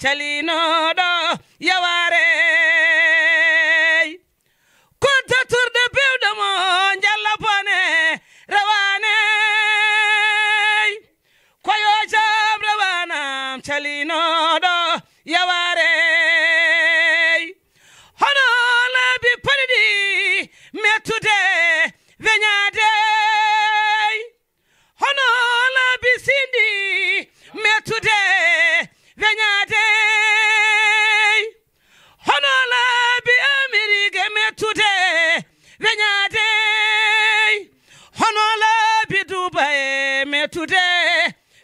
calinoɗo yaware kodda turde pewɗo mo jalla bone rawane koyo jam rawanam calinoɗo yaware hono laabi paɗiɗi mettude weñade hono laabi sindi mettude weñade hono laabi Amérique mettude weñade hono laabi Dubai mettude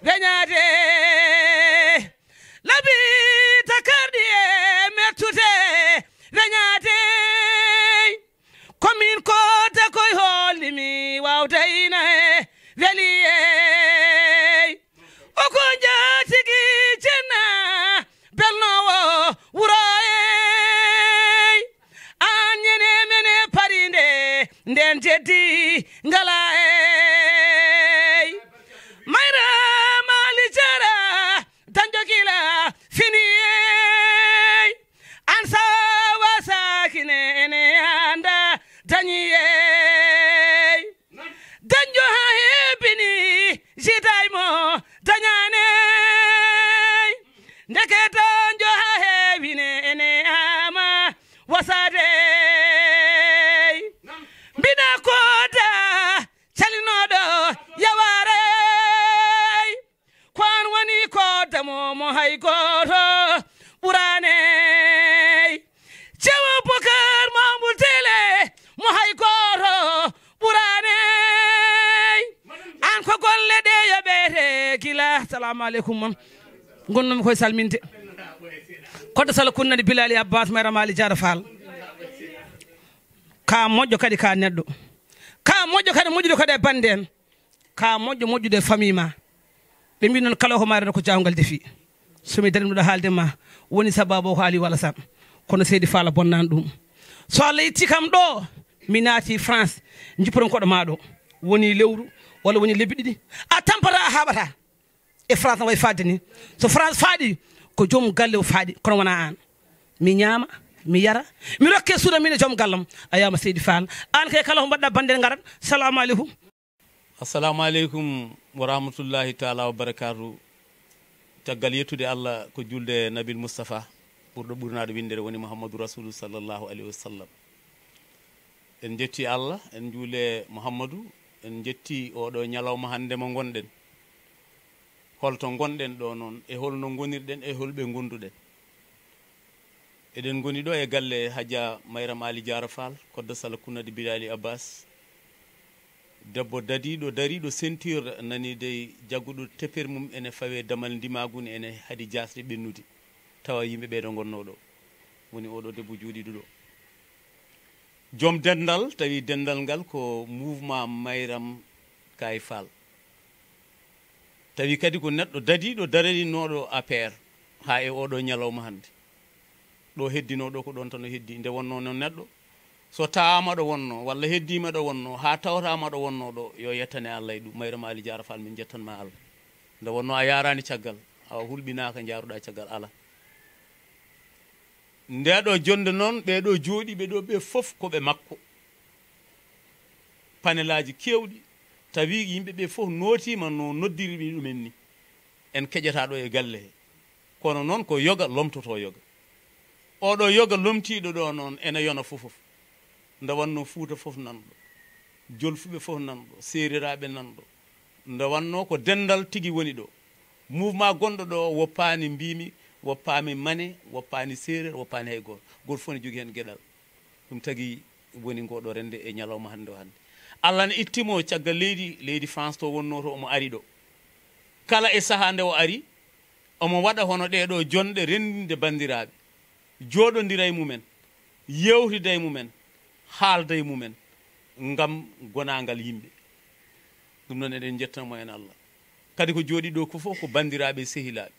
weñade laabi Dakarɗi e mettude weñade komin kota koye hollimi wawdayna e weli e oko jatigi jenna belnowo wuro e an ñene mene parinde nden jeddi ngala e mayra mali jara danjogila fini e an sawa sakine ene anda dañi e dañjo ha heɓini jidaymo dañane ndeke dañjo ha heewine ene ama wasade mbiɗa koda calinoɗo yaware ko an woni kodamo mo hay goto ɓurane cewo bokar mamou tele mo hay goto ɓurane an ko golle ɗe yoɓete gila assalamu aleykum mon gonnomi koye salminde koddo sala kunnani Bilali Abbas mayra mali Diarra Fall ka moƴƴo kadi ka neɗɗo ka moƴƴo kadi moƴƴude kadi e bande en ka moƴƴo moƴƴude e famille ma ɓe mbi noon kala ko marata ko jawgal defi somi darim ɗuɗo haalde ma woni sababu ko Ali walla sam kono Seydi Fall bonnani ɗum so Allah itti kam ɗo mi naati France jippoton koɗo maɗo woni lewru walla woni lebbi ɗiɗi a tampata a haɓata e France no way fadde ni so France faaɗi ko joomum galle o faaɗi kono wona an mi ñaama mi yara mi rokke suuda min e joom gallam a yama Seydi Fall an kay kala ko mbaɗɗa bande garat salamu aleykum assalamu aleykum wa rahmatullahi taala wa barakatu caggal yettude Allah ko julde Nabil Moustapha ɓurɗo ɓurnaɗo windere woni Mouhammadou Rasoulou sallllahu alayhi wa sallam en jetti Allah en juule Mouhammadou en jetti oɗo ñalawma hande mo gonɗen holto gonɗen ɗo noon e holno gonirɗen e holɓe gonduɗen eɗen goni ɗo e galle Hadja Mayram Ali Diarra Fall koddo sala kunnadi Bilali Abbas debbo dadiɗo dariɗo ceinture nani dey jagguɗo tepper mum ene fawe damal ndimaguni ene haadi jasde ɓennude tawa yimɓeɓe ɗo gonno ɗo woni oɗo debbo juuɗiɗo ɗo joom dendal tawi dendal ngal ko mouvement Mayram Kay Fall tawi kadi ko neɗɗo dadiɗo daraniноɗo APR ha e oɗo ñalawma hande ɗo heddinoɗo ko ɗon tan o heddi nde wonno noon neɗɗo so tawama ɗo wonno walla heddima ɗo wonno ha tawtama ɗo wonno ɗo yo yettane Allah e ɗum Mayram Ali Diarra Fall min jettanma Allah nde wonno a yarani caggal awa hulɓinaka jaruɗa caggal ala ndeɗo jonde noon ɓeɗo jooɗiɓe ɗo ɓe foof koɓe makko panelaji kewɗi tawi yimɓeɓe foof notima no noddirimi ɗumen ni en keƴataɗo e galle he kono noon ko yoga lomtoto yoga oɗo yoga lomtiɗo ɗo noon ene yona fofof nde wanno Fuuta foof nanɗo Jolfuɓe foof nanɗo Seriraɓe nanɗo nde wanno ko dendal tigui woni ɗo mouvement gonɗo ɗo woppani mbimi woppami Mane woppani Séréer woppani hay goto goto fof ne jogui hen gueɗal ɗum tagui woni ngoɗo rende e ñalawma hande o hande Allah ne ittimo caggal leydi France to wonno to omo ari ɗo kala e saaha nde o ari omo waɗa hono ɗeɗo jonɗe rendinde bandiraɓe joɗodira e mumen yewtida e mumen haalda e mumen ngam gonagal yimɓe ɗum noon eɗen jettamo en Allah kadi ko jooɗi ɗo ko fof ko bandiraɓe sehilaɓe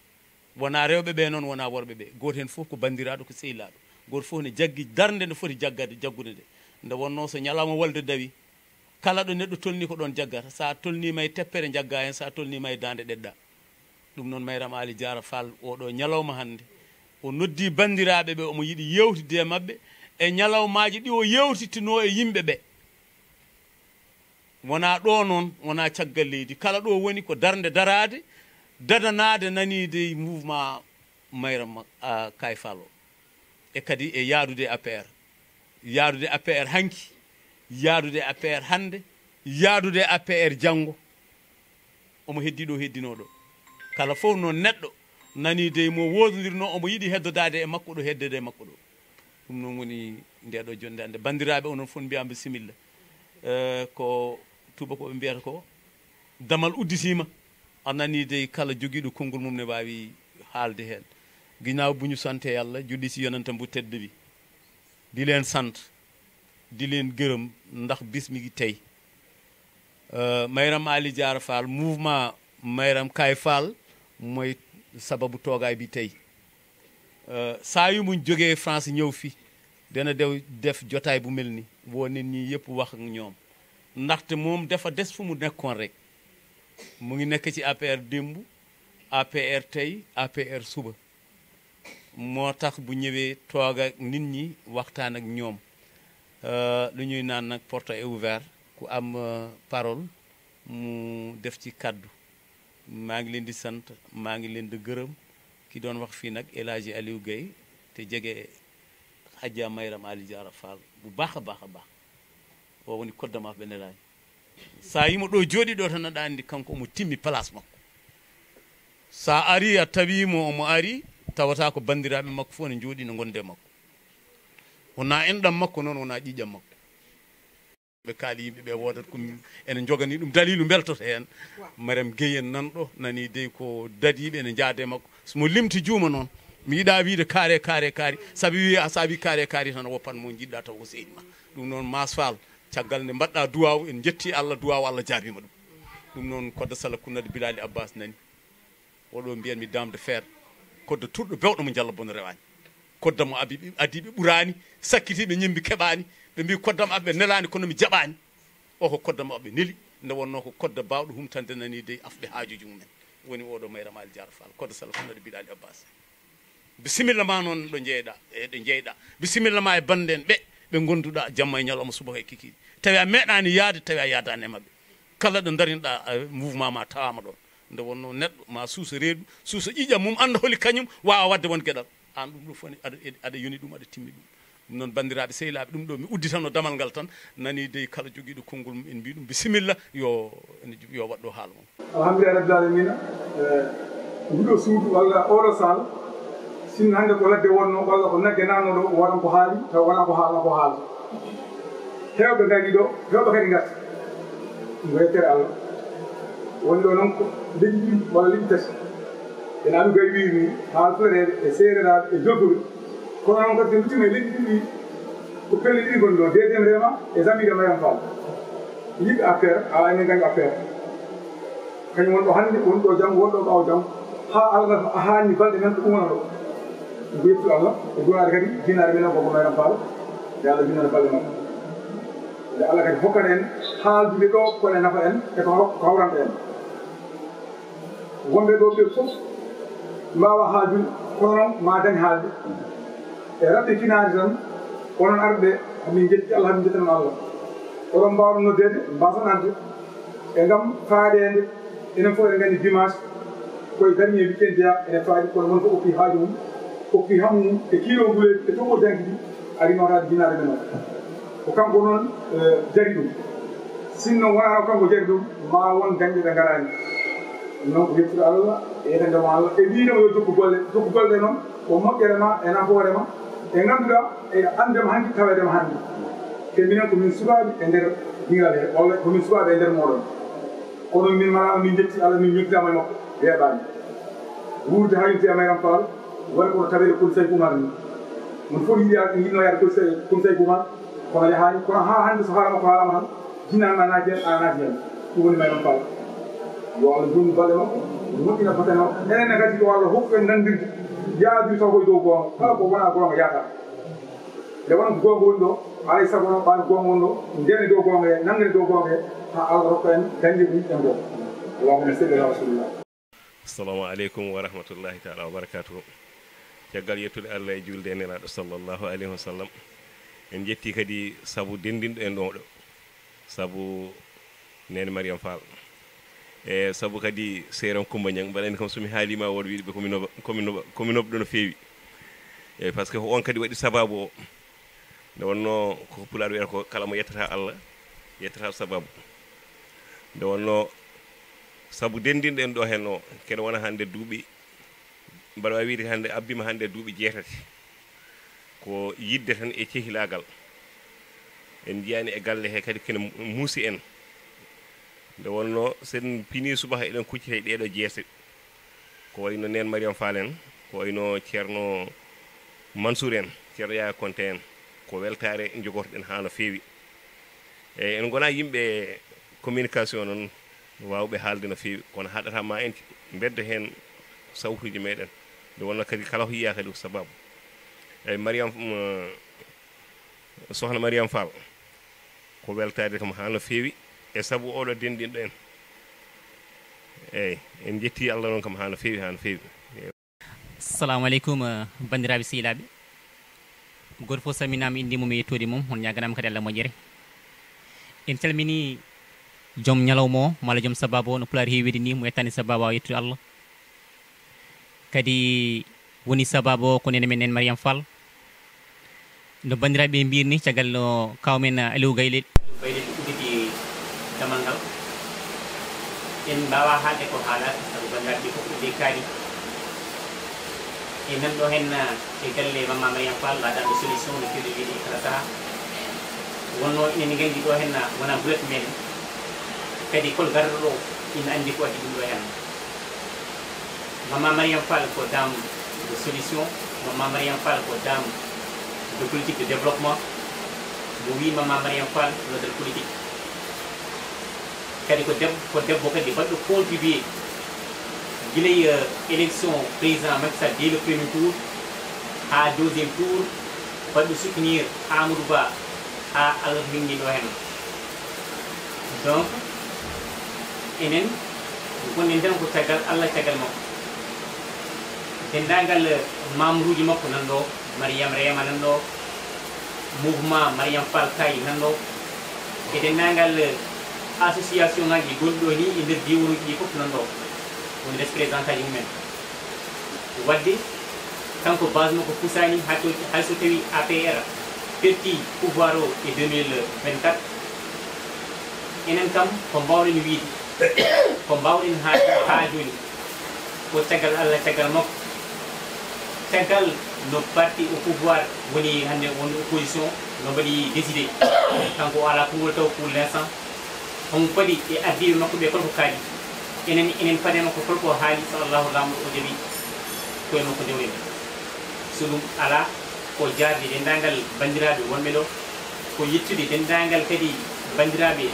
wona rewɓe ɓe noon wona worɓe ɓe goto hen fof ko bandiraɗo ko sehilaɗo goto fof ne jaggui darde nde foti jaggude nde nde wonno so ñalawma wolde dawi kala ɗo neɗɗo tolni ko ɗon jaggata sa tolnima e teppere jagga hen sa tolnima e dande ɗeɗɗa ɗum noon Mayram Ali Diarra Fall oɗo ñalawma hande o noddi bandiraɓe ɓe omo yiɗi yewtide e mabɓe e ñalawmaji ɗi o yewtitino e yimɓe ɓe wona ɗo noon wona caggal leydi kala ɗo woni ko darde darade dadanade nanide mouvement Mayram Kaye Fall o e kadi e yaadude APR hanki yaadude APR hande yaadude APR janggo omo heddiɗo heddinoɗo kala fof noon neɗɗo nanide mo wododirno omo yiɗi heddodade e makko ɗo heddede e makko ɗo ɗum noon woni ndeɗo jonde hande bandiraɓe onon fof mbiyama bisimilla ko tubako ɓe mbiyata ko damal udditima a nanide kala joguiɗo konngol mum ne wawi haalde hen guinaw buñu sante Allah julli si yonanta mbo tedde bi di leen sant di leen gërëm ndax bis mi ngi tey Mayram Ali Diarra Fall mouvement Mayram Kaye Fall mooy sababu toogaay bi tey saa yu muñ jógee France ñëw fi dana def jotaay bu mel ni woo nit ñi yëpp wax ak ñoom ndaxte moom dafa des fu mu nekkoon rek mu ngi nekk ci APR démb APR tey APR suba moo tax bu ñëwee toog ak nit ñi waxtaan ak ñoom lu ñuy naan nag porte est ouvert ku am parole mu def ci kaddu maa ngi leen di sant maa ngi leen di gërëm ki doon wax fii nag El Hadji Aliou Gueye te jege Adja Mayram Ali Diarra Fall bu baax a baax a baax o woni koddama ɓe nelani sa yimo ɗo jooɗi ɗo tan aɗa andi kanko omo timmi place makko sa ari a tawimo omo ari tawata ko bandiraɓe makko fof ne jooɗi no gonde makko wona enɗam makko noon wona ƴiƴam makko ɓe kaali yimɓe ɓe wodat ko ene jogani ɗum dalilu beltoto hen Mariame Gueye en nanɗo nani dey ko dadiɓe ene jaade makko somo limti juuma noon mi yiɗa wiide kaare saabi wi sa wi kaare tan woppan mo jiɗɗa taw ko seydi ma ɗum noon masfal caggal nde mbaɗɗa duwaw en jetti Allah duwaw Allah jaabima ɗum noon kodda sala kunnade Bilali Abbas nani oɗo mbiyanmi dame de fer kodda turɗo bewɗo mo jalla bono rewani kodda mo adiɓe ɓurani sakkitiɓe ñimbi keɓani ɓe mbi koddam aɓe nelani kono mi jaɓani o ko koddam aɓe neli nde wonno ko kodda bawɗo humtande nani de afde haajuji mumen woni oɗo Mayram Ali Diarra Fall kodda sala kunnade Bilali Abbas bisimilla ma noon ɗo jeyɗa bisimilla ma e bande en ɓe gonduɗa jamma e ñalawma subaka e kikiɗe tawi a meeɗani yaade tawi a yadani e mabɓe kala ɗo darinoɗa mouvement ma tawama ɗon nde wonno neɗɗo ma suusa reedu suusa ƴiƴam mum anda holi kañum wawa wadde won gueɗal an ɗum ɗo foni aɗa yoni ɗum aɗa timmi ɗum ɗum noon bandiraɓe sehilaɓe ɗum ɗo mi udditano damal ngal tan nani dey kala joguiɗo konngol mum en mbi ɗum bisimilla yo waɗɗo haala mum alhamdulillah rabbil alamina ndiɗo suudu walla oɗo sal sin hande ko ladde wonno walla ko nagge nannoɗo waɗan ko haali taw wona ko haala ko haala hewɓe gari ɗo hewɓe kadi garta ɗum yettere Allah woni ɗo noon ko leƴƴi ɗiɗi walla leƴƴi tati ene aɗu gay wiiri ni haal flerede e seereraɓe e jogguɓe kono noon kadi so mbitima e leƴƴi ɗiɗi ko pelle ɗiɗi goni ɗo deuxiéme rema e Zamire Mayram Fall yiɓe APR ala enen gandi APR kañum woni ɗo hannde woni ɗo janggo woni ɗo ɓaawo janggo ha Allah a haanni balɗe men ko ɗumana ɗo ko yettu Allah e duwaade kadi jinnaare minen koko Mayram Fall nde Allah jinnana balɗe makko nde Allah kadi hokkat en haaldude ɗo kone nafa en e ko hawranta en wonɓe ɗo ɓe fof mbawa haaldude kono noon ma dañ haalde e rabɓe kinaade tan onon arɓe min jetti Allah min jettanon Allah oɗon mbawɗo noddede mbasanante e gam faaɗede enen fof eɗen gandi dimanche koye dernier weekend jeeya ene faaɗi kono won ko oppi haaju mum oppi hammu mum e kilo nguleyde e toɓo danki ɗi ari nawtade jinnaade men o ko kanko noon jari ɗum sinno wonano kanko jari ɗum ma won dañɓe ɓe garani ɗum noon ko yettude Allah e yetandema Allah e wiidema yo jokku golle noon ko moƴƴere ma e nafoore ma e ganduɗa e andema hanki tawedema hande te minen komin sukaɓe e nder dingal he walla komin sukaɓe e nder moɗon kono min marama min jetti Allah min ñottidama e makko weeɓani wurde hayite e Mayram Fall woni kono tawede Kouli Oumar ni mon fof yiɗno yaade Kouli Oumar kono yahani kono ha hande so haalama ko haalama tan jinanma naati hen a naati hen ɗum woni Mayram Fall yo Allah jomni balɗe makko moƴƴina batane makko enenne kadi yo Allah hokku en nandirde yaadu taw koye dow gonga kala ko wona gonga yaata nde wona ko gonga woni ɗo alay saago noon ɓaade gonga woni ɗo ndene dow gonga he nangene dow gonga he ha Allah hokka en dañde ɗum en ɗo allahumma salli ala rasulillah assalamu aleykum wa rahmatullahi taala wa barakatuhu caggal yettude Allah e julde e nelaɗo sallllahu alayhi wa sallam en jetti kadi saabu dendinɗo en ɗo saabu nene Mariame Fall e saabu kadi Seyran Coumba Niang mbaɗani kam somi haalima woɗo wiide ɓe komi noɓɗo no feewi e par ce que on kadi waɗi sababu o nde wonno koko pulaɗo wiyata ko kala mo yettata Allah yettata sababu nde wonno saabu dendinɗo en ɗo hen o kene wona hande duuɓi mbaɗa wawi wiide hande abbima hande duuɓi 6 ko yidde tan e cehilagal en jiyani e galle he kadi kene muusi en nde wonno sen pini subaha eɗen kuccita ɗeɗo jeese ko wayno nen Mariame Fall en ko wayno ceerno Mansour en ceerno Yaya Konté en ko weltare jogortoɗen ha no feewi eyyi en gona yimɓe communication noon wawɓe haalde no feewi kono haɗata ma en beddo hen sawtuji meɗen nde wonno kadi kala ko yiya kadi ko sababu eyyi sohna Mariame Fall ko weltade kam ha no feewi e saabu oɗo dendinɗo en eyyi en jetti Allah noon kam ha no feewi assalamu aleykum bandiraɓe sehilaɓe goto fof salminama indi mum e yettode mum on ñaganama kadi Allah moƴƴere en calmini joom ñalawma o malla joom sababu o no pulaar heewide ni mo yettani sababu o yettude Allah kadi woni sababu o ko nene men en Mariame Fall no bandiraɓe mbirni caggal no kawmen Aliou Gaylel udditi damal ngal en mbawa haalde ko haalata sabu bandiraɓe fof udde kaari e nanɗo hen e galle Mama Mariame Fall mbaɗanɗo solution no fewde wiide kala saaha wonno inen gandi ɗo hen wona bulet men kadi kol garɗo ɗo ina andi ko waɗi ɗum ɗo hen Mama Mariame Fall ko dame de solution Mama Mariame Fall ko dame de politique de développement mo wi Mama Mariame Fall notre politique kadi ko debbo kadi baɗɗo contribué guilay élection président Macky Sall dès le premier tour ha deuxième tour baɗɗo soutenir Amadou Ba ha Allah winndi ɗo hen donc enen gonen tan ko caggal Allah caggal makko dendagal mamruji makko nan ɗo Mariame Rema nan ɗo mouvement Mariame Fall Kay nan ɗo e dendagal association ngaji gonɗo ni e nder diwanuji ɗi fof nan ɗo woni représentant ji mumen wadde kanko base makko pusani hayso tawi APR perti pouvoir o e 2024 enen kam ko mbawɗen wiide ko mbawɗen ha joni ko caggal Allah caggal makko caggal no parti au pouvoir woni hande woni opposition no mbaɗi décidé kanko o ala konngol taw pour l'instant on kadi e addiɓe makko ɓe kolko kaali enen paɗe makko kolko haali so Allahu lamɗo o jaɓi koye makko dewren so ɗum ala ko jarde dendagal bandiraɓe wonɓe ɗo ko yettude dendagal kadi bandiraɓe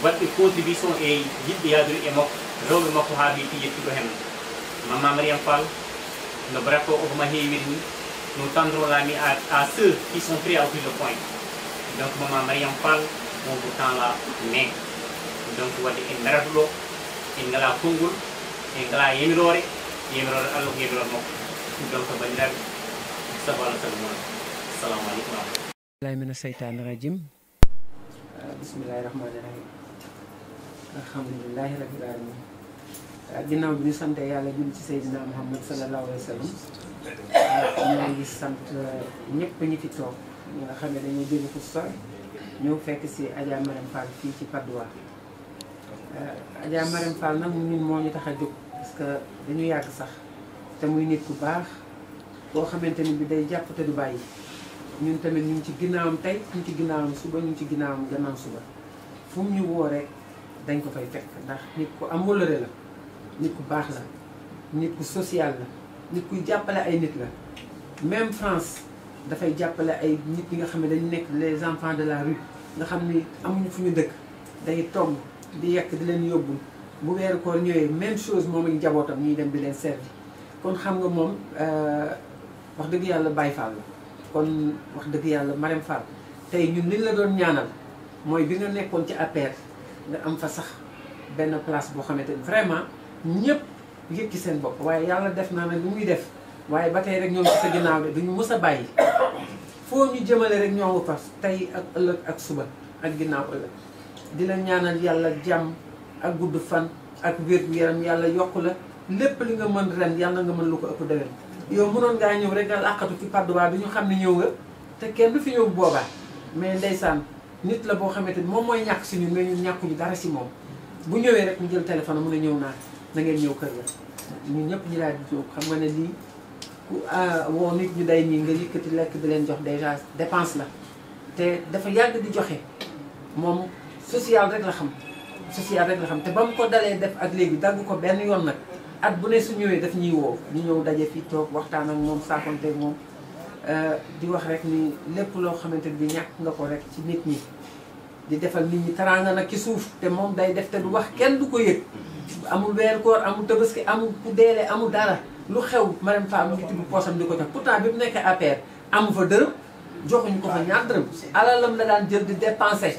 waɗɓe contribution e yiɗɓe yadude e makko rewɓe makko ha ɓe fi yettuɗo hen Mama Mariame Fall no barako o ma heewiri ni nous tendrons la main à ceux qui sont prêts à ouvrir le point donc Mama Mariame Fall on vous tend la main donc wadde en darata ɗo en ngala konngol en ngala yamirore Allah ko yamirore makko donc bandiraɓe sabu Allah sabu moon assalamu aleykum wa rahmatullahi mina seytani rajim bismillahi rahmani rahim alhamdulillahi rabbil alamin ginnaaw bi ñu sante yàlla julli ci Seydina Muhammad sallallahu alayhi wa sallam ñoo ngi sant ñëpp ñi fi toog ñi nga xam ne dañuy jóge fu sori ñëw fekk si Adja Mariame Fall fii ci Patte d'Oie Adja Mariame Fall nag ñun moo ñu tax a jóg parce que dañu yàgg sax te muy nit ku baax boo xamante ni bi day jàpp te du bàyyi ñun tamit ñu ngi ci ginnaawam tey ñu ngi ci ginnaawam suba ñu ngi ci ginnaawam gannaaw suba fu mu ñu woo rek dañ ko fay fekk ndax nit ku am wëllëre la nit ku baax la nit ku social la nit ku jàppale ay nit la même France dafay jàppale ay nit ñi nga xam ne dañu nekk les enfants de la rue nga xam ni amuñu fu ñu dëkk day togg di yekk di leen yóbbul bu weeru koor ñëwee même chose moom ak njabootam ñuy dem di leen servi kon xam nga moom wax dëgg yàlla Baye Fall la kon wax dëgg yàlla Mariame Fall tey ñun liñ la doon ñaanal mooy bi nga nekkoon ci APR nga am fa sax benn place boo xamante ni vraiment ñëpp yëg ci seen bopp waaye yàlla def naa ne lu muy def waaye ba tey rek ñoom ci sa ginnaaw de duñu mës a bàyyi foo ñu jëmale rek ñoo ngi fas tey ak ëllëg ak suba ak ginnaaw ëllëg di la ñaanal yàlla jàmm ak gudd fan ak wér-gu-yaram yàlla yokk la lépp li nga mën ren yàlla nga mën lu ko ëpp déwén yow mënoon ngaa ñëw rek nga làqatu fi Padoa du ñu xam ne ñëw nga te kenn du fi ñëw boobaa mais ndeysaan nit la boo xamante ni moom mooy ñàkk si ñun mais ñun ñàkkuñu dara si moom bu ñëwee rek mu jël téléphone mu ne ñëw naa na ngeen ñëw kër ga ñun ñëpp ñu daal di jóg xam nga ne lii ku woo nit ñu day nii nga yëkkati lekk di leen jox déjà dépense la te dafa yàgg di joxe moom social rek la xam social rek la xam te ba mu ko dalee def ak léegi dagg ko benn yoon nag at bu ne su ñëwee daf ñuy woo ñu ñëw daje fii toog waxtaan ak moom saafonteeg moom di wax rek ni lépp loo xamante bi ñàkk nga ko rek ci nit ñi di defal nit ñi teraanga nag ci suuf te moom day def te du wax kenn du ko yëg amul weer koor amul tabaski amul ku deele amul dara lu xew Marème Fall mu ngi tibb poosam di ko jox pourtant bi mu nekkee APR amu fa dërëm joxuñu ko fa ñaar dërëm alalam la daan jël di dépensé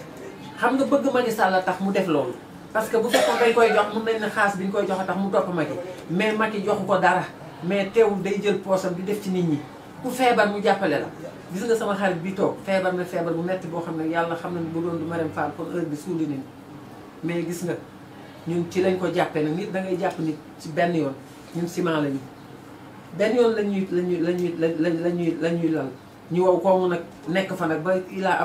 xam nga bëgg Macky Sall la tax mu def loolu parce que bu fekkoon dañ koy jox mun nañ ne xaas bi ñu koy joxe tax mu topp Macky mais Macky joxu ko dara mais teewul day jël poosam di def ci nit ñi ku feebar mu jàppale la gis nga sama xarit bi toog feebar na feebar bu metti boo xam ne yàlla xam na bu doon du Marème Fall kon heure bi suuli nañ mais gis nga ñun ci lañ ko jàppee nag nit da ngay jàpp nit ci benn yoon ñun ciment lañu benn yoon lañuy lal ñu wow koomu nag nekk fa nag ba ilaa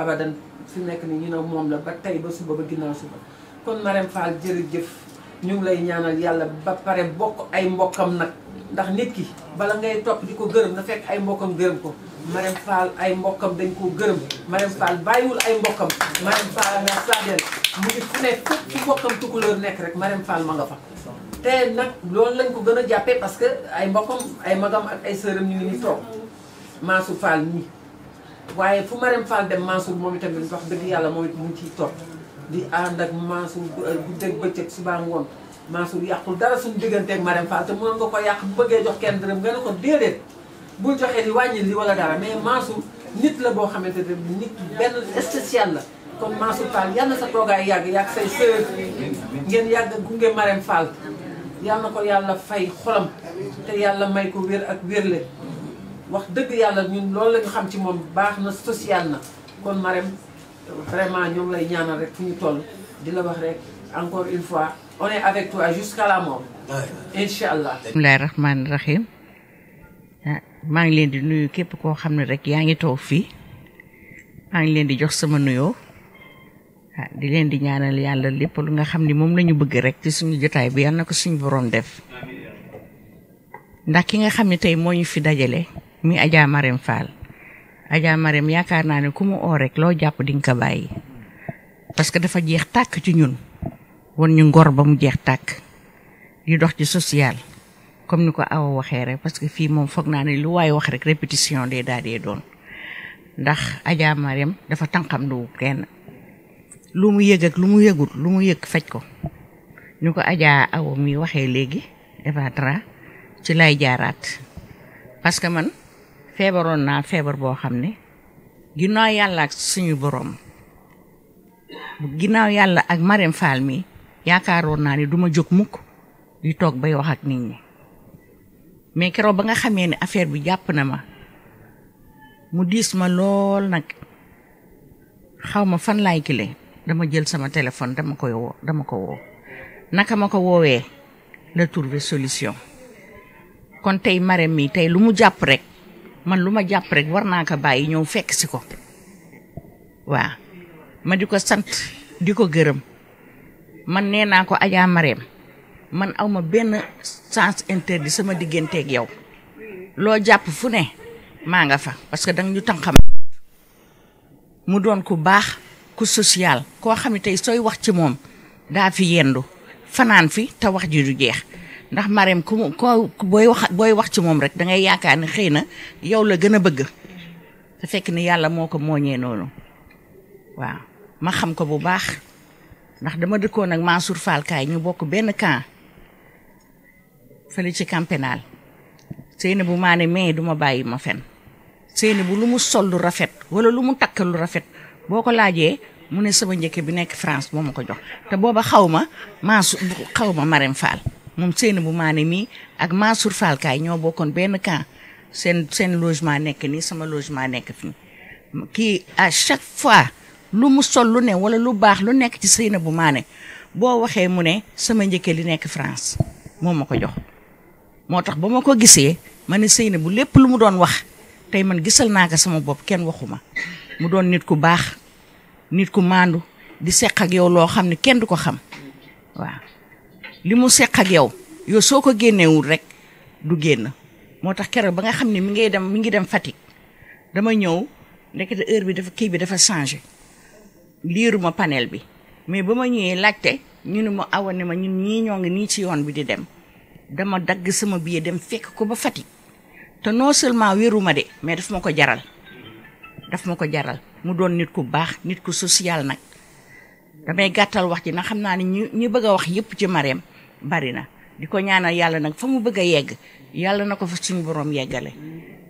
abadan fi nekk ni ñu ne moom la ba tey ba suba ba ginnaaw suba kon Marème Fall jërëjëf ñu ngi lay ñaanal yàlla ba pare bokk ay mbokkam nag ndax nit ki bala ngay topp di ko gërëm na fekk ay mbokkam gërëm ko Marème Fall ay mbokkam dañ koo gërëm Marème Fall bàyyiwul ay mbokkam Marème Fall nga sadel mu ngi fu ne fépp fu mbokkam tukulóor nekk rek Marème Fall ma nga fa te nag loolu lañ ko gën a jàppee parce que ay mbokkam ay magam ak ay sëram ñu ngi ni toog Mansour Fall nii waaye fu Marème Fall dem Mansour moom itamit wax dëgg yàlla moom it mu ngi ciy toog di ànd ak Mansour guddeeg bëccëg suba ngoon Mansour yàqul dara suñu digganteeg Marème Fall te mënoon nga ko yàq bu bëggee jox kenn dërëm nga ne ko déedéet bul joxee li wàññi li wala dara mais Mansour nit la boo xamante ne nit benn spécial la kon Mansour Fall yal na sa toogaay yàgg yàgg say sœur ngeen yàgg gunge Marème Fall yal na ko yàlla fay xolam te yàlla may ko wér ak wérle wax dëgg yàlla ñun loolu la ñu xam ci moom baax na social na kon Marème vraiment ñoom lay ñaanal rek fu ñu toll di la wax rek encore une fois on est avec toi jusqu'à la mort incha allah. bismillahi rahmaani rahim maa ngi leen di nuyu képp koo xam ne rek yaa ngi toog fii maa ngi leen di jox sama nuyoo di leen di ñaanal yàlla lépp lu nga xam ni moom la ñu bëgg rek ci suñu jotaay bi yal na ko suñu borom def ndax ki nga xam ne tey moo ñu fi dajale mi Adja Marème Fall Adja Marème yaakaar naa ne ku mu oo rek loo jàpp di nga ko bàyyi parce que dafa jeex tàkk ci ñun won ñu ngor ba mu jeex tàkk di dox ci social comme ni ko Awa waxee rek parce que fii moom foog naa ne lu waay wax rek répétition day daal dee doon ndax Adja Marème dafa tànqam lu kenn lu mu yëg ak lu mu yëgul lu mu yëg faj ko ñu ko Adja Awa mi waxee léegi Evatra ci lay jaaraat parce que man feebaroon naa feebar boo xam ne ginnaaw yàlla ak suñu borom ginnaaw yàlla ak Marème Fall mi yaakaaroon naa ne duma jóg mukk di toog bay wax ak nit ñi mais keroog ba nga xamee ne affaire bi jàpp na ma mu diis ma lool nag xaw ma fan laay kile dama jël sama téléphone dama ko woo naka ma ko woowee la trouver solution kon tey Marème mi tey lu mu jàpp rek man lu ma jàpp rek war naa ko bàyyi ñëw fekk si ko waaw ma di ko sant di ko gërëm man nee naa ko Adja Marème man awma benn sens interdit sama digganteeg yow loo jàpp fu ne maa nga fa parce que danga ñu tam xam mu doon ku baax ku social koo xam ne tey sooy wax ci moom daa fi yendu fanaan fi te wax ji du jeex ndax Marème ko booy wax ci moom rek dangay yaakaar ne xëy na yow la gën a bëgg te fekk ni yàlla moo ko mooñee noonu waaw ma xam ko bu baax ndax dama dëkkoon ak Mansour Fall kaay ñu bokk benn camp fële ci camp pénal Seynabou Mané mais duma bàyyi ma fen Seynabou lu mu sol lu rafet wala lu mu takk lu rafet boo ko laajee mu ne sama njëkke bi nekk France moo ma ko jox te booba xaw ma Marème Fall moom Seynabou Mané mii ak Mansour Fall Kaye ñoo bokkoon benn camp seen logement nekk nii sama logement nekk fi kii à chaque fois lu mu sol lu ne wala lu baax lu nekk ci Seynabou Mané boo waxee mu ne sama njëkkee li nekk France moo ma ko jox moo tax ba ma ko gisee ma ne Seynabou lépp lu mu doon wax tey man gisal naa ko sama bopp kenn waxuma mu doon nit ku baax nit ku maandu di seq ak yow loo xam ne kenn du ko xam waaw li mu seq ak yow soo ko génneewul rek du génn moo tax keroog ba nga xam ne mi ngi dem Fatick dama ñëw ndekete heure bi kii bi dafa changé liiruma panel bi mais ba ma ñëwee laajte ñu ne ma awa ne ma ñun ñii ñoo ngi nii ci yoon bi di dem dama dagg sama billet dem fekk ko ba Fatick te non seulement wéruma de mais daf ma ko jaral mu doon nit ku baax nit ku social nag damay gàttal wax ji na xam naa ne ñu bëgg a wax yëpp ci Marème bari na di ko ñaanal yàlla nag fa mu bëgg a yegg yàlla na ko fa suñu borom yeggale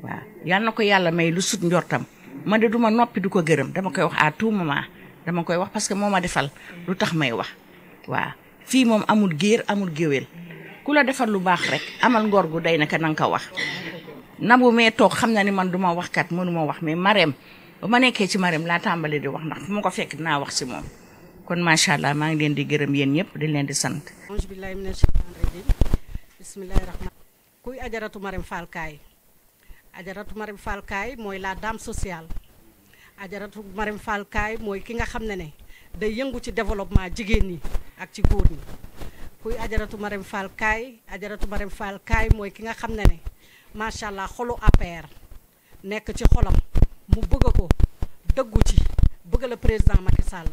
waaw yàlla na ko yàlla may lu sut njortam man de duma noppi du ko gërëm dama koy wax à tout moment dama koy wax parce que moo ma defal lu tax may wax waaw fii moom amul géer amul géwél ku la defal lu baax rek amal ngor gu day naka nanga ko wax Nabou mee toog xam na ni man duma wax kat mënuma wax mais Marème ba ma nekkee ci Marème laa tàmbali di wax ndax fu ma ko fekk dinaa wax si moom kon macha allah maa ngi leen di gërëm yéen ñëpp di leen di sant. auzu billaahi mina shaytaani rajiim bismillaahi rahmaani kuy ajaratu Marème Fall Kaye ajaratu Marème Fall Kaye mooy la dame sociale ajaratu Marème Fall Kaye mooy ki nga xam ne day yëngu ci développement jigéen ñi ak ci góor ñi kuy ajaratu Marème Fall Kaye mooy ki nga xam ne macha allah xolu APR nekk ci xolam mu bëgg ko dëggu ci bëgg la président Macky Sall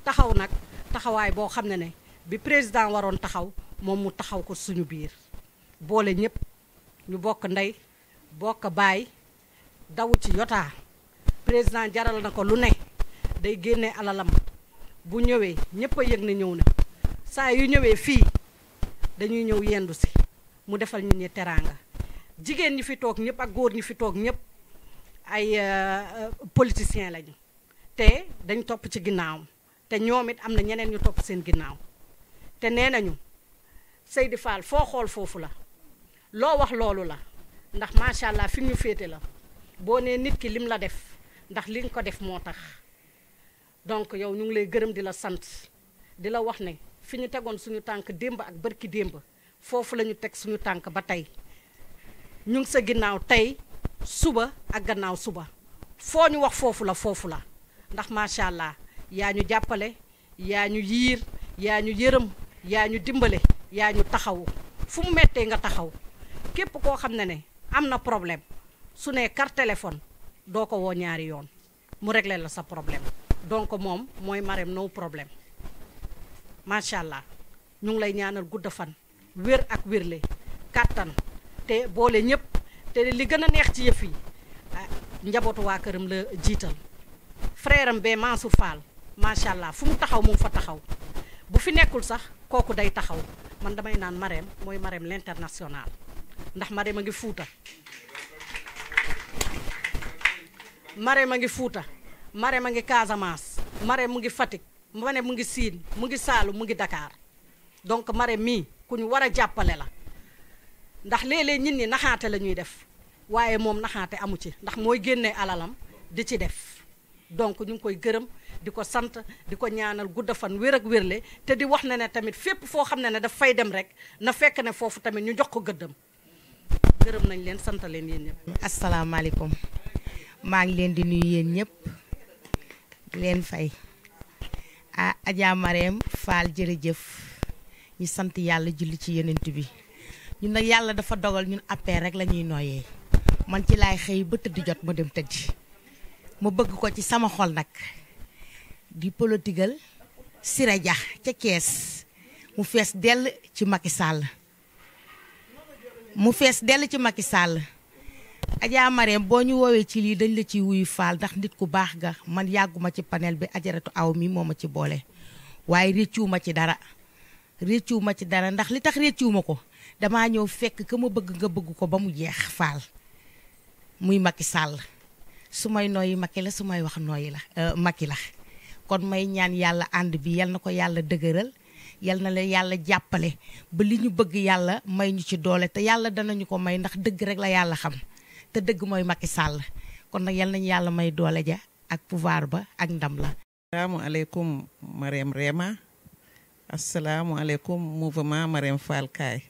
taxaw nag taxawaay boo xam ne bi président waroon taxaw moom mu taxaw ko suñu biir boole ñëpp ñu bokk ndey bokk baay daw ci yotaa président jaral na ko lu ne day génne alalam bu ñëwee ñëpp a yëg ne ñëw na saa yu ñëwee fii dañuy ñëw yendu si mu defal ñun ñi teraanga jigéen ñi fi toog ñëpp ak góor ñi fi toog ñëpp ay politiciens lañu te dañ topp ci ginnaawam te ñoom it am na ñeneen ñu topp seen ginnaaw te nee nañu Seydi Fall foo xool foofu la loo wax loolu la ndax macha allah fi ñu féete la boo nee nit ki lim la def ndax li nga ko def moo tax donc yow ñu ngi lay gërëm di la sant di la wax ne fi ñu tegoon suñu tànk démb ak barki démb foofu la ñu teg suñu tànk ba tey ñu ngi sa ginnaaw tey suba ak gannaaw suba foo ñu wax foofu la ndax macha allah yaa ñu jàppale yaa ñu yiir yaa ñu yërëm yaa ñu dimbale yaa ñu taxawu fu mu mettee nga taxaw képp koo xam ne am na problème su ne carte téléphone doo ko woo ñaari yoon mu réglé la sa problème donc moom mooy Marème no problème macha allah ñu ngi lay ñaanal gudd fan wér ak wérle kàttan te boole ñëpp te li gën a neex ci yëf yi njabootu waa këram la jiital frère am bee Mansour Fall macha allah fu mu taxaw mu fa taxaw bu fi nekkul sax kooku day taxaw man damay naan Marème mooy Marème l'international ndax Marème a ngi Fuuta Marème a ngi Fuuta Marème a ngi Casamance Marème mu ngi Fatick Marème mu ngi Siin mu ngi Saalum mu ngi Dakar donc Marème mii ku ñu war a jàppale la ndax léeg-léeg nit ñi naxaate la ñuy def waaye moom naxaate amu ci ndax mooy génnee alalam di ci def donc ñu ngi koy gërëm di ko sant di ko ñaanal gudda fan wér ak wérle te di wax ne tamit fépp foo xam ne daf fay dem rek na fekk ne foofu tamit ñu jox ko gëddam gërëm nañ leen sant leen yéen ñëpp. asalaamaaleykum maa ngi leen di nuyu yéen ñëpp di leen fay Adja Marème Fall jërëjëf ñu sant yàlla julli ci yonent bi ñun nag yàlla dafa dogal ñun APR rek la ñuy nooyee man ci laay xëy ba tëdd jot ma dem tëdd ma bëgg ko ci sama xol nag di politigal Siré Dia ca Kees mu fees dell ci Macky Sall Adja Marème boo ñu woowee ci lii dañ la ciy wuyu Fall ndax nit ku baax ga man yàgguma ci panel bi ajaratu aw mi moo ma ci boole waaye réccuwuma ci dara ndax li tax réccuwuma ko damaa ñëw fekk ka ma bëgg nga bëgg ko ba mu jeex Fall muy Macky Sall su may nooyi Macky la su may wax nooyi la Macky la kon may ñaan yàlla ànd bi yal na ko yàlla dëgëral yal na leen yàlla jàppale ba li ñu bëgg yàlla may ñu ci doole te yàlla danañu ko may ndax dëgg rek la yàlla xam te dëgg mooy Macky Sall kon nag yal nañu yàlla may doole ja ak pouvoir ba ak ndam la. Assalamualaikum Mariam Rema. Assalamualaikum mouvement Mariam Fall Kay.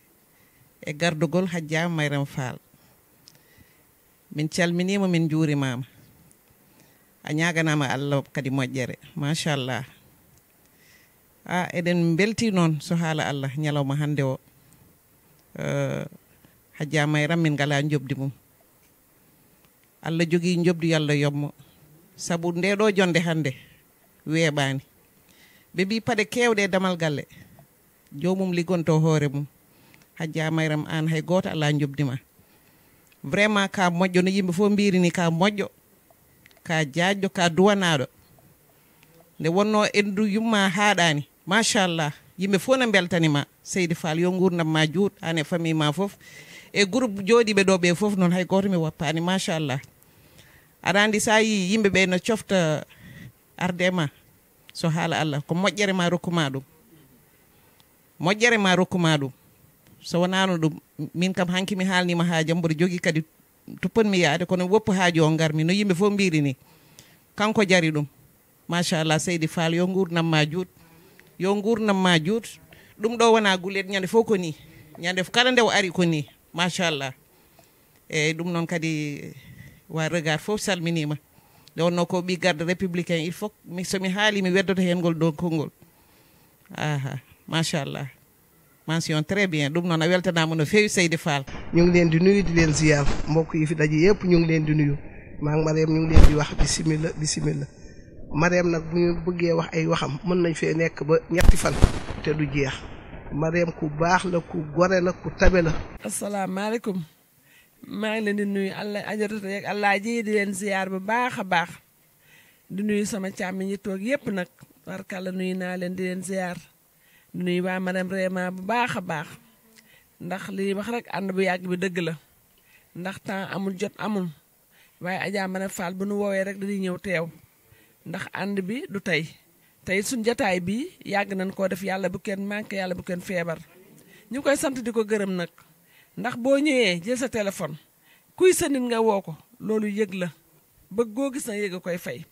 E gardugol Hajja Mariam Fall. Min calminima min juurimama. A ñaganama Allah kadi moƴƴere. Machallah. Eɗen belti noon so haala Allah ñalawma hande o. Hajja Mayram min ngala jobdi mum. Allah jogui jobdi Allah yommo. Sabu ndeɗo jonde hande weeɓani ɓe mbi paɗe kewɗe damal galle jomum liggonto hoore mum Hajja Mayram an hay goto ala jobdima vraiment ka moƴƴo no yimɓe fof mbirini ka moƴƴo ka jaajjo ka duwanaɗo nde wonno endu yumma haɗani machallah yimɓe fof ne beltanima Seydi Fall yo gurdam ma juut an e famille ma foof e groupe jooɗiɓe ɗo ɓe foof noon hay goto mi woppani machallah aɗa andi sa yi yimɓe ɓe no cofta ardema so haala Allah ko moƴƴere ma rokkuma ɗum moƴƴere ma rokkuma ɗum so wonano ɗum min kam hanki mi haalnima haaji am mboɗo jogui kadi tuppanmi yaade kono woppu haaji o garmi no yimɓe fof mbiri ni kanko jari ɗum machallah Seydi Fall yo gurdam ma juut yo gurdam ma juut ɗum ɗo wona gulet ñande fof ko ni ñande kala nde o ari ko ni machallah eyyi ɗum noon kadi wa regard fof salminima nde wonno ko ɓi garde républicain il faut somi haali mi weddoto hen ngol ɗo konngol machallah mention très bien ɗum noon a weltanama no fewi Seydi Fall. ñu ngi leen di nuyu di leen ziar mbokk yi fi daje yëpp ñu ngi leen di nuyu maa ngi Mariam ñu ngi leen di wax bisimilla bisimilla Mariam nag bu ñu bëggee wax ay waxam mën nañ fee nekk ba ñetti fan te du jeex Mariam ku baax la ku gore la ku tabe la. asalaamaaleykum maa ngi leen di nuyu Allah ajaratu yeeg Allah ji di leen ziar bu baax a baax di nuyu sama càmmi ñi toog yëpp nag barkalla nuyu naa leen di leen ziar di nuyu waa Mariam Rema bu baax a baax ndax li wax rek ànd bu yàgg bi dëgg la ndax temps amul jot amul waaye Adja Mariam Fall bu nu woowee rek dañuy ñëw teew ndax ànd bi du tey suñ jataay bi yàgg nañ koo def yàlla bu kenn manqué yàlla bu kenn feebar ñu koy sant di ko gërëm nag ndax boo ñëwee jël sa téléphone kuy sa nit nga woo ko loolu yëg la bëgg goo gis na yëg a koy fay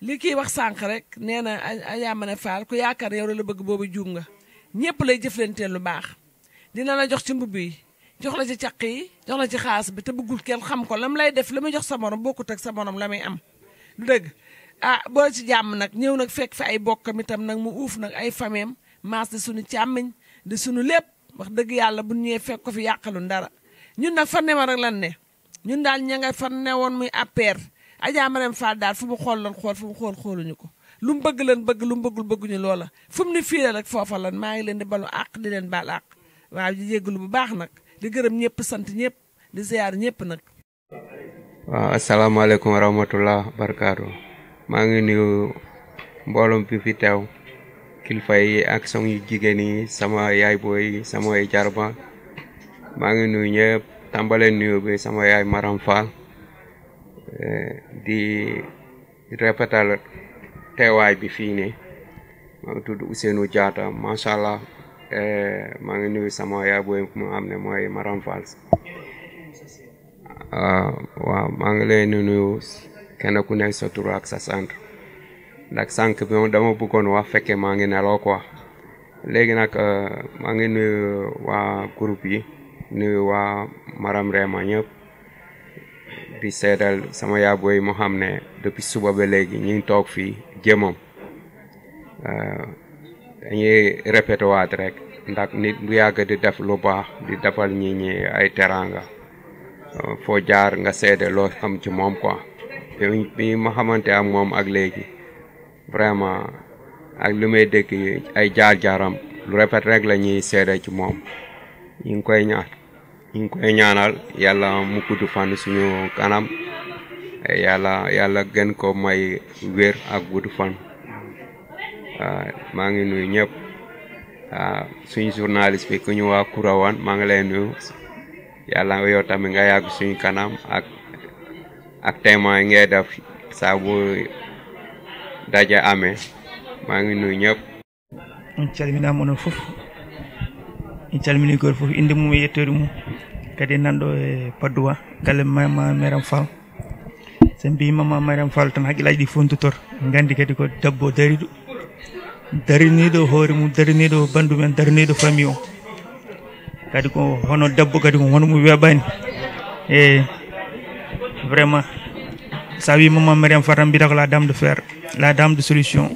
li kii wax sànq rek nee na Adja Mariam Fall ku yaakaar yow la bëgg boobu juum nga ñëpp lay jëflanteel lu baax dina la jox ci mbubb yi jox la ci caq yi jox la ci xaas bi te bëggul kenn xam ko lam lay def la muy jox sa morom bokkut ak sa morom la muy am du dëgg boo ci jàmm nag ñëw nag fekk fi ay bokkam itam nag mu uuf nag ay fameem maas di suñu càmmiñ di suñu lépp wax dëgg yàlla bu ñëwee fekk ko fi yàqalu dara ñun nag fan ne ma rek lan ne ñun daal ña nga fan ne woon muy APR Adja Mariam Fall daal fu mu xool lan xool fu mu xool xooluñu ko lu mu bëgg lan bëgg lu mu bëggul bëgguñu loola fu mu ni fii rek foofa lan maa ngi leen di balu àq di leen baal àq waaw di jégalu bu baax nag di gërëm ñëpp sant ñëpp di ziar ñëpp nag. waaw asalaamaaleykum wa rahmatullah barakaatu maa ngi nuyu mbooloom bi fi teew kilifa yi ak sama jigéen yi sama yaay booy sama yaay jarba maa ngi nuyu ñëpp tàmbalee nuyu bi sama yaay Mariam Fall di répétal teewaay bi fii nii maa ngi tudd Ousseynou Diatta macha allah maa ngi nuyu sama yaay booy mu am ne mooy Mariam Fall waaw maa ngi leen di nuyu kenn ku nekk sa tur ak sa sant ndax sànq bi moom dama bëggoon wax fekke maa ngi nelaw quoi léegi nag maa ngi nuyu waa groupe yi nuyu waa Mariam Rema ñëpp di seedal sama yaay mu xam ne depuis suba ba léegi ñu ngi toog fii jëmam dañuy répété waat rek ndax nit bu yàgg di def lu baax di defal ñi ñi ay teranga foo jaar nga seede loo xam ci moom quoi bi ma xamante ak moom ak léegi vraiment ak lu may dégg ay jaar-jaaram lu répète rek la ñuy seede ci moom ñu ngi koy ñaanal yàlla mu gudd fan suñu kanam yàlla gën ko may wér ak gudd fan maa ngi nuyu ñëpp suñu journaliste bi ku ñu waa Kurawan maa ngi lay nuyu yàlla yow tamit nga yàgg suñu kanam ak témoin ngay def saa bu daje amee maa ngi nuyu ñëpp. on calminama onon fof en calmini goto fof inde mum e yettori mum kadi nanɗo e Padoua galle mama Mariame Fall so mbi mama Mariame Fall tan haqqillaji ɗi fontotor gandi kadi ko debbo dariɗo dariniɗo hoore mum dariniɗo bandu men dariniɗo famille o kadi ko hono debbo kadi ko hono mum weeɓani e vraiment sa wi mama Mariame Fall tan mbiyata ko la dame de fer la dame de solution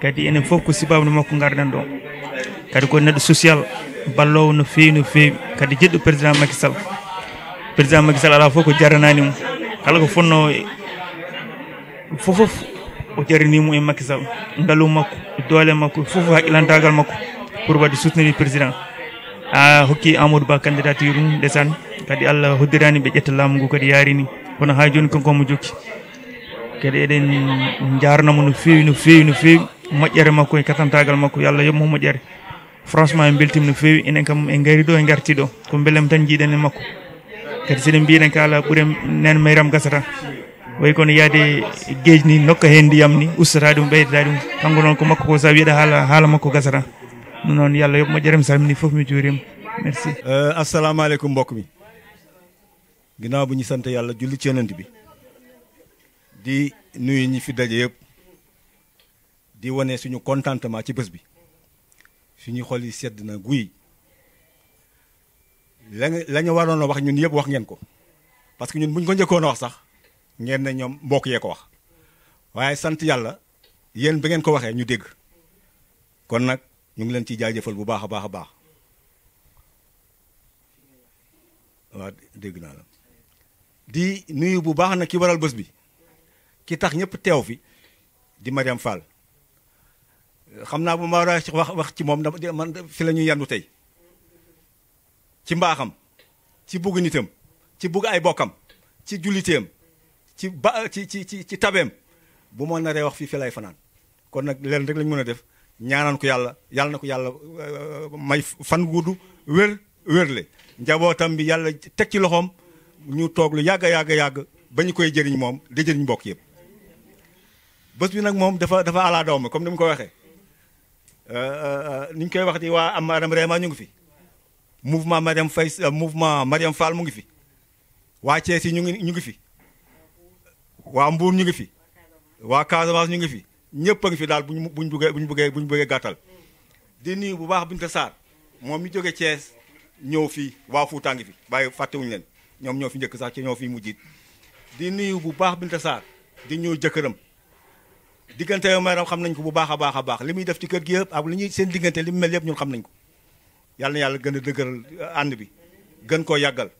kadi enen fof ko sibabude makko garɗen ɗo kadi ko neɗɗo social ballowo no fewi kadi jiɗɗo président Macky Sall ala fof ko jaranani mum kala ko fonno fofof o jaranimo e Macky Sall ngaalu makko doole makko fof haqqilantagal makko pour wadde soutenir président a hokki Amadou Ba candidature mum ndesan kadi Allah hoddirani ɓe ƴetta laamu ngu kadi yarini kono ha joni kanko mo jokki kadi eɗen jarnamo no fewi moƴƴere makko e katantagal makko yo Allah yoɓmo moƴƴere franchement en beltima no fewi enen kam en gari ɗo en garti ɗo ko beelem tan jiiɗen e makko kadi seɗen mbiɗen kala ɓuuren nen Mariame gasata way kono yaade gueji ni nokka hen ndiyam ni ustata ɗum ɓeydata ɗum kanko noon ko makko ko sa wiiɗa haala makko gasata ɗum noon yo Allah yoɓ moƴƴere mi salmini foof mi juurima merci assalamu aleykum mbokk mi ginnaaw bu ñu sant yàlla julli ci yonent bi di nuyu ñi fi daje yëpp di wane suñu contentement ci bés bi suñu xol yi sedd na guy la ñu waroon a wax ñun yëpp wax ngeen ko parce que ñun buñ ko njëkkoon a wax sax ngeen ne ñoom mbokk yee ko wax waaye sant yàlla yéen ba ngeen ko waxee ñu dégg kon nag ñu ngi leen ciy jaajëfal bu baax a baax a baax waaw dégg naa la di nuyu bu baax nag ki waral bés bi ki tax ñëpp teew fi di Mariame Fall xam naa bu ma war a wax ci moom man fi la ñuy yandu tey ci mbaaxam ci bugg nitam ci bugg ay bokkam ci julliteem ci tabeem bu ma naree wax fii fi lay fanaan kon nag leen rek lañ mën a def ñaanaan ko yàlla na ko yàlla may fan gudd wérle njabootam bi yàlla teg ci loxoom ñu toog lu yàgg ba ñu koy jëriñ moom di jëriñ mbokk yëpp bés bi nag moom dafa ala daw ma comme ni mu ko waxee ni ñu koy wax di waa am Mariame Réma ñu ngi fi mouvement Mariame Fall mu ngi fi waa Thiès yi ñu ngi fi waa Mbour ñu ngi fi waa Casamance ñu ngi fi ñëpp a ngi fi daal buñ bëggee gàttal di nuyu bu baax Binta Sarr moom mi jóge Thiès ñëw fii waa Fouta ngi fi bàyyi fàttewuñu leen ñoom ñoo fi njëkk sax ci ñoo fi mujjit di nuyu bu baax Binta Sarr di ñëw jëkkëram diggante yow Mariame xam nañ ko bu baax a baax li muy def ci kër gi yëpp ak li ñuy seen diggante li mu mel yëpp ñun xam nañ ko yàlla na yàlla gën a dëgëral ànd bi gën koo yàggal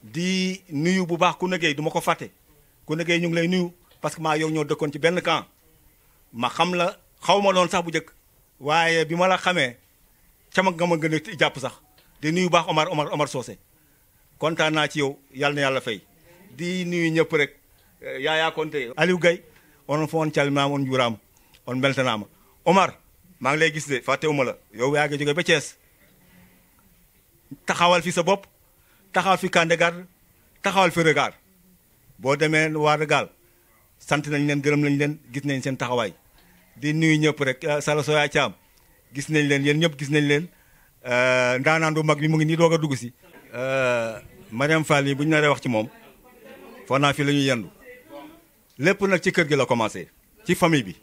di nuyu bu baax ku negéey du ma ko fàtte ku negéey ñu ngi lay nuyu parce que maa yow ñoo dëkkoon ci benn camp ma xam la xaw ma doon sax bu njëkk waaye bi ma la xamee cama nga ma gën a jàpp sax di nuyu baax Omar Socé kontaan naa ci yow yàlla na yàlla fay di nuyu ñëpp rek Yaya Konté Aliou Gaye onon fof on calminaama on juuraama on beltanaama Omar maa ngi lay gis de fàttewuma la yow yaa ngi jóge ba Thiès taxawal fi sa bopp taxawal fi Kandé-Garde taxawal fi Regard boo demee waa Regard sant nañ leen gërëm nañ leen gis nañ seen taxawaay di nuyu ñëpp rek Sala Soya Thiam gis nañ leen yéen ñëpp gis nañ leen ndaanaan bu mag bi mu ngi nii doog a dugg si Mariame Fall yi bu ñu naree wax ci moom foo naa fi la ñuy yendu lépp nag ci kër gi la commencé ci famille bi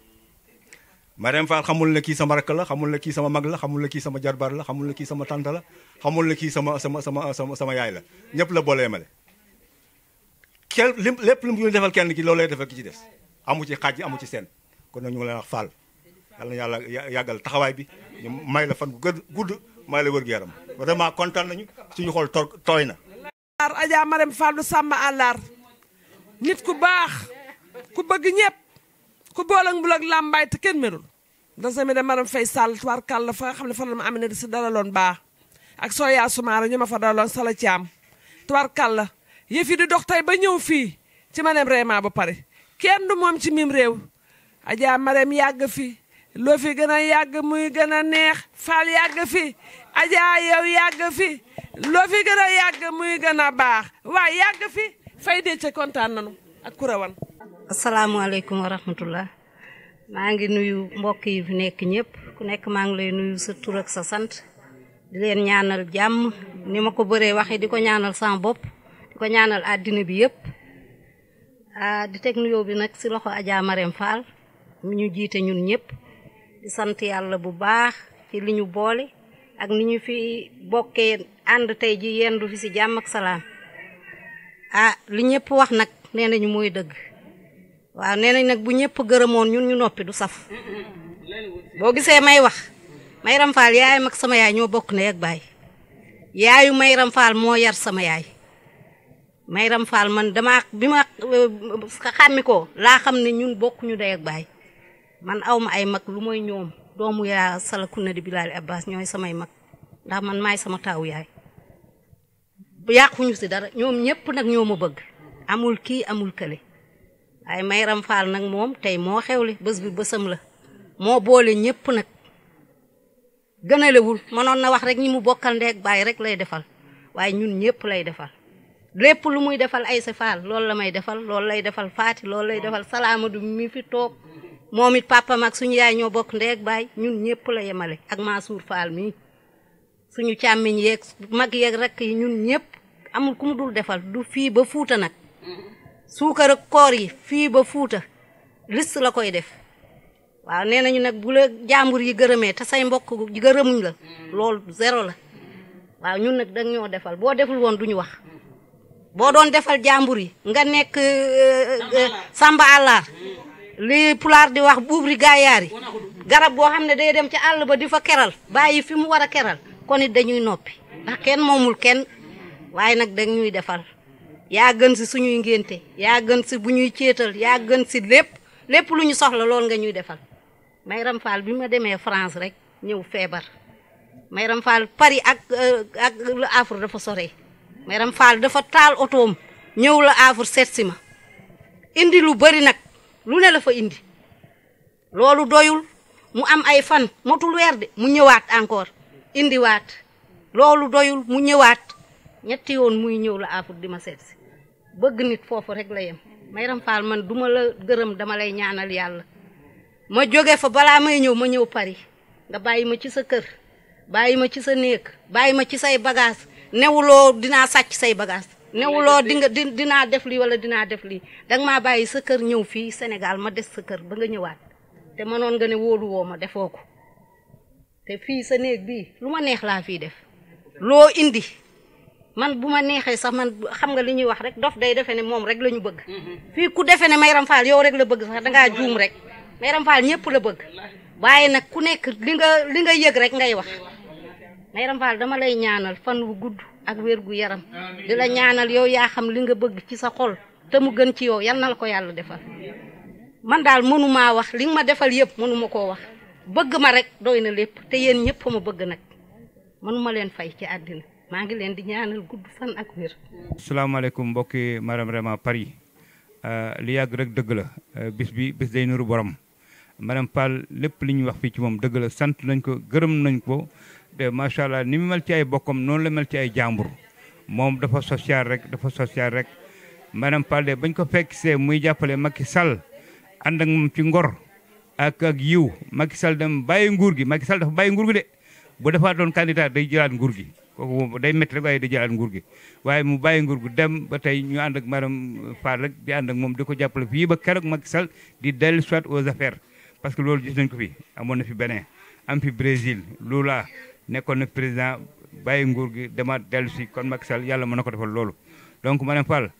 Mariame Fall xamul ne kii sama rakk la xamul ne kii sama mag la xamul ne kii sama jarbaar la xamul ne kii sama tante la xamul ne kii sama yaay la ñëpp la boole yemale lépp lu mu defal kenn ki loolu lay defal ki ci des amu ci xaaj amu ci seen kon nag ñu ngi leen wax Fall yàlla na yàlla yàggal taxawaay bi ñu may la fan gu gudd may la wér-gu-yaram vraiment kontaan nañu suñu xool tooy na. Adja Mariame Fall du sàmm àllar nit ku baax ku bëgg ñëpp ku boolag bulag làmbaay te kenn merul da sami de Marième Faye Sall tubaarkàlla fa nga xam ne fa la ma amee ne si dalaloon baax ak Soya Soumaré ñu ma fa dalaloon Sala Thiam tubaarkàlla yëf yi di dox tey ba ñëw fii ci Mariame Réma ba pare kenn du moom ci mim réew Adja Mariame yàgg fi loo fi gën a yàgg muy gën a neex Fall yàgg fi Adja yow yàgg fi loo fi gën a yàgg muy gën a baax waaye yàgg fi fay dee ca kontaan nanu ak kurawan asalaamaaleykum wa rahmatullah maa ngi nuyu mbokk yi fi nekk ñëpp ku nekk maa ngi lay nuyu sa tur ak sa sant di leen ñaanal jàmm ni ma ko bëree waxee di ko ñaanal sama bopp di ko ñaanal àddina bi yëpp di teg nuyoo bi nag si loxo Adja Marème Fall mi ñu jiite ñun ñëpp di sant yàlla bu baax ci li ñu boole ak ni ñu fi bokkee ànd tey ji yendu fi si jàmm ak salaam li ñëpp wax nag nee nañu mooy dëgg waaw nee nañ nag bu ñëpp gërëmoon ñun ñu noppi du saf boo gisee may wax Mayram Fall yaayam ak sama yaay ñoo bokk ne ak baay yaayu Mayram Fall moo yar sama yaay Mayram Fall man bi ma xàmmi ko laa xam ne ñun bokkuñu day ak baay man awma ay mag lu mooy ñoom doomu yaa Salakunda di Bilal Abbas ñooy samay mag ndax man maay sama taawu yaay yàquñu si dara ñoom ñëpp nag ñoo ma bëgg amul kii amul kële waaye Mayram Fall nag moom tey moo xewle bés bi bésam la moo boole ñëpp nag gënalewul mënoon na wax rek ñi mu bokkal ndeeg baay rek lay defal waaye ñun ñëpp lay defal lépp lu muy defal Aïssa Fall loolu la may defal loolu lay defal Faati loolu lay defal Salaamadu mi fi toog moom it papam ak suñu yaay ñoo bokk ndeeg baay ñun ñëpp la yemale ak Mansour Fall mi suñu càmmiñ yeeg mag yeeg rek yi ñun ñëpp amul ku mu dul defal du fii ba Fuuta nag suukar ak koor yi fii ba Fuuta liste la koy def waaw nee nañu nag bu la jàmbur yi gërëmee te say mbokk gërëmuñ la loolu zéro la waaw ñun nag dañ ñoo defal boo deful woon duñu wax boo doon defal jàmbur yi nga nekk Samba àllaar li pulaar di wax buubri gaayaar yi garab boo xam ne day dem ci àll ba di fa keral bàyyi fi mu war a keral kon it dañuy noppi ndax kenn moomul kenn waaye nag dañ ñuy defal yaa gën si suñuy ngénte yaa gën si bu ñuy céetal yaa gën si lépp lu ñu soxla lool nga ñuy defal Mayram Fall bi ma demee France rek ñëw feebar Mayram Fall Paris ak Le Havre dafa sore Mayram Fall dafa taal otoom ñëw Le Havre seet si ma indi lu bari nag lu ne la fa indi loolu doyul mu am ay fan motul weer de mu ñëwaat encore indiwaat loolu doyul mu ñëwaat ñetti yoon muy ñëw Le Havre di ma seet si bëgg nit foofu rek la yem Mayram Fall man duma la gërëm dama lay ñaanal yàlla ma jóge fa balaa may ñëw ma ñëw Paris nga bàyyi ma ci sa kër bàyyi ma ci sa néeg bàyyi ma ci say bagage newuloo dinaa sàcc say bagage newuloo dinaa def lii wala dinaa def lii danga maa bàyyi sa kër ñëw fii Sénégal ma des sa kër ba nga ñëwaat te mënoon nga ne wóolu woo ma defoo ko te fii sa néeg bii lu ma neex laa fii def loo indi man bu ma neexee sax man xam nga li ñuy wax rek dof day defe ne moom rek la ñu bëgg fii ku defe ne Mayram Fall yow rek la bëgg sax dangaa juum rek Mayram Fall ñëpp la bëgg waaye nag ku nekk li nga yëg rek ngay wax Mayram Fall dama lay ñaanal fan wu gudd ak wér gu yaram di la ñaanal yow yaa xam li nga bëgg ci sa xol te mu gën ci yow yal na la ko yàlla defal man daal mënumaa wax li nga ma defal yëpp mënuma koo wax bëgg ma rek doy na lépp te yéen ñëpp ma bëgg nag mënuma leen fay ci àddina maa ngi leen di ñaanal gudd fan ak wér. salaamaaleykum mbokki Marème Rema Paris li yàgg rek dëgg la bis day nuru borom Marème Fall lépp li ñuy wax fii ci moom dëgg la sant nañ ko gërëm nañ ko te macha allah ni mu mel ci ay bokkam noonu la mel ci ay jàmbur moom dafa social rek Marème Fall de bañ ko fekk see muy jàppale Macky Sall ànd ak moom ci ngor ak yiw Macky Sall dem bàyyi nguur gi Macky Sall dafa bàyyi nguur gi de bu defaat doon candidat day jëlaat nguur gi kooku moom day métti rek waaye day jëlaat nguur gi waaye mu bàyyi nguur gi dem ba tey ñu ànd ak Marème Fall rek di ànd ak moom di ko jàppale fii ba keroog Macky Sall di dellu soit aux affaires parce que loolu gis nañ ko fi amoon na fi Bénin am fi Brésil Lula nekkoon na président bàyyi nguur gi demaat dellu si kon Macky Sall yàlla mën na ko defal loolu donc Marème Fall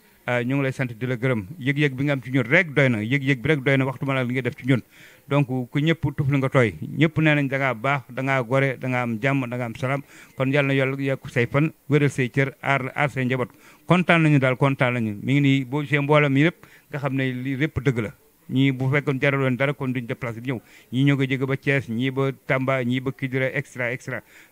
ñu ngi lay sant di la gërëm yëg-yëg bi nga am ci ñun rek doy na yëg-yëg bi rek doy na waxtu ma la li nga def ci ñun donc ku ñëpp tuf la nga tooy ñëpp nee nañ da ngaa baax da ngaa gore da ngaa am jàmm da nga am salaam kon yàlla na yàlla yokk say fan wéral say cër aar say njaboot kontaan nañu daal kontaan nañu mi ngi nii boo gisee mboolem yi lépp nga xam ne lii lépp dëgg la ñii bu fekkoon jaraloon dara kon duñ déplacé di ñëw ñii ñoo ko jóge ba Thiès ñii ba Tamba ñii ba Kidira extra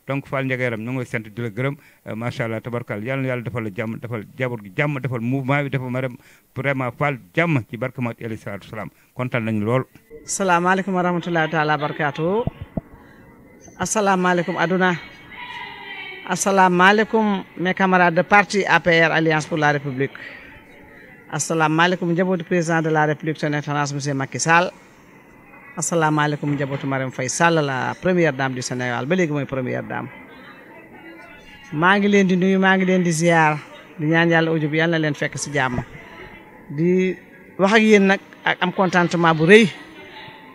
donc Fall Ndiaga Yaram ñu ngi lay sant di la gërëm macha allah tabarkal yàlla na yàlla defal la jàmm defal jaboot gi jàmm defal mouvement bi defal Marème vraiment Fall jàmm ci barke Mat alayhi salaatu salaam kontaan nañu lool. salaamaaleykum wa rahmatullahi taala wa barakaatu. asalaamaaleykum aduna. asalaamaaleykum mes camarades de parti APR Alliance pour la République. asalaamaaleykum njabootu président de la République son excellence monsieur Macky Sall asalaamaaleykum njabootu Marème Faye Sall la première dame du Sénégal ba léegi mooy première dame maa ngi leen di nuyu maa ngi leen di ziar di ñaan yàlla audio bi yàlla na leen fekk si jàmm di wax ak yéen nag ak am contentement bu rëy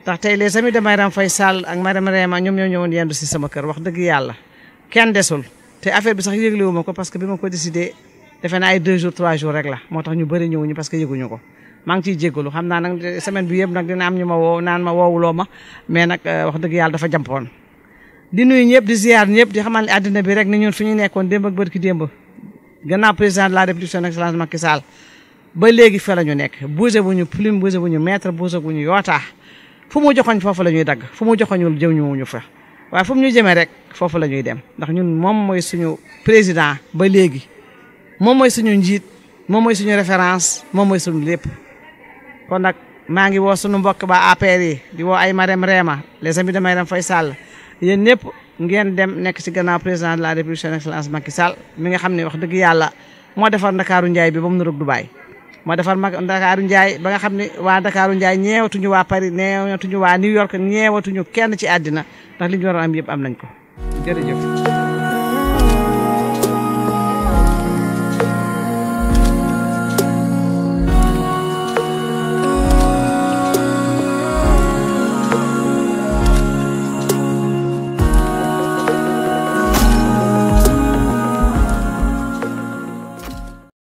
ndax tey les amis de Marème Faye Sall ak Marème Réma ñoom ñoo ñëwoon yendu si sama kër wax dëgg yàlla kenn desul te affaire bi sax yëglewu ma ko parce que bi ma ko décidé defe naa ay 2 jours 3 jours rek la moo tax ñu bëri ñëwuñu parce que yëguñu ko maa ngi ciy jéggalu xam naa nag semaine bi yëpp nag dina am ñu ma woo naan ma woowuloo ma mais nag wax dëgg yàlla dafa jampoon di nuyu ñëpp di ziar ñëpp di xamal ne àddina bi rek ni ñun fi ñu nekkoon démb ak bërki démb gannaaw président de la république son excellence Macky Sall ba léegi fa la ñu nekk bougé wuñu plume bougé wuñu mètre bougé wuñu yootaa fu mu joxoñ foofu la ñuy dagg fu mu joxoñul jëm ñu fa waaye fu mu ñu jëmee rek foofu la ñuy dem ndax ñun moom mooy suñu président ba léegi moom mooy suñu njiit moom mooy suñu référence moom mooy suñu lépp kon nag maa ngi woo suñu mbokk ba APR yi di woo ay Marème Réma les amis de Marème Faye Sall yéen ñëpp ngeen dem nekk ci gannaaw président de la république son excellence Macky Sall mi nga xam ne wax dëgg yàlla moo defar Ndakaaru Njaay bi ba mu niroog Dubaay moo defar Ndakaaru Njaay ba nga xam ne waa Ndakaaru Njaay ñeewatuñu waa Paris ñeewatuñu waa New York ñeewatuñu kenn ci àddina ndax li ñu waroon am yëpp am nañ ko jërëjëf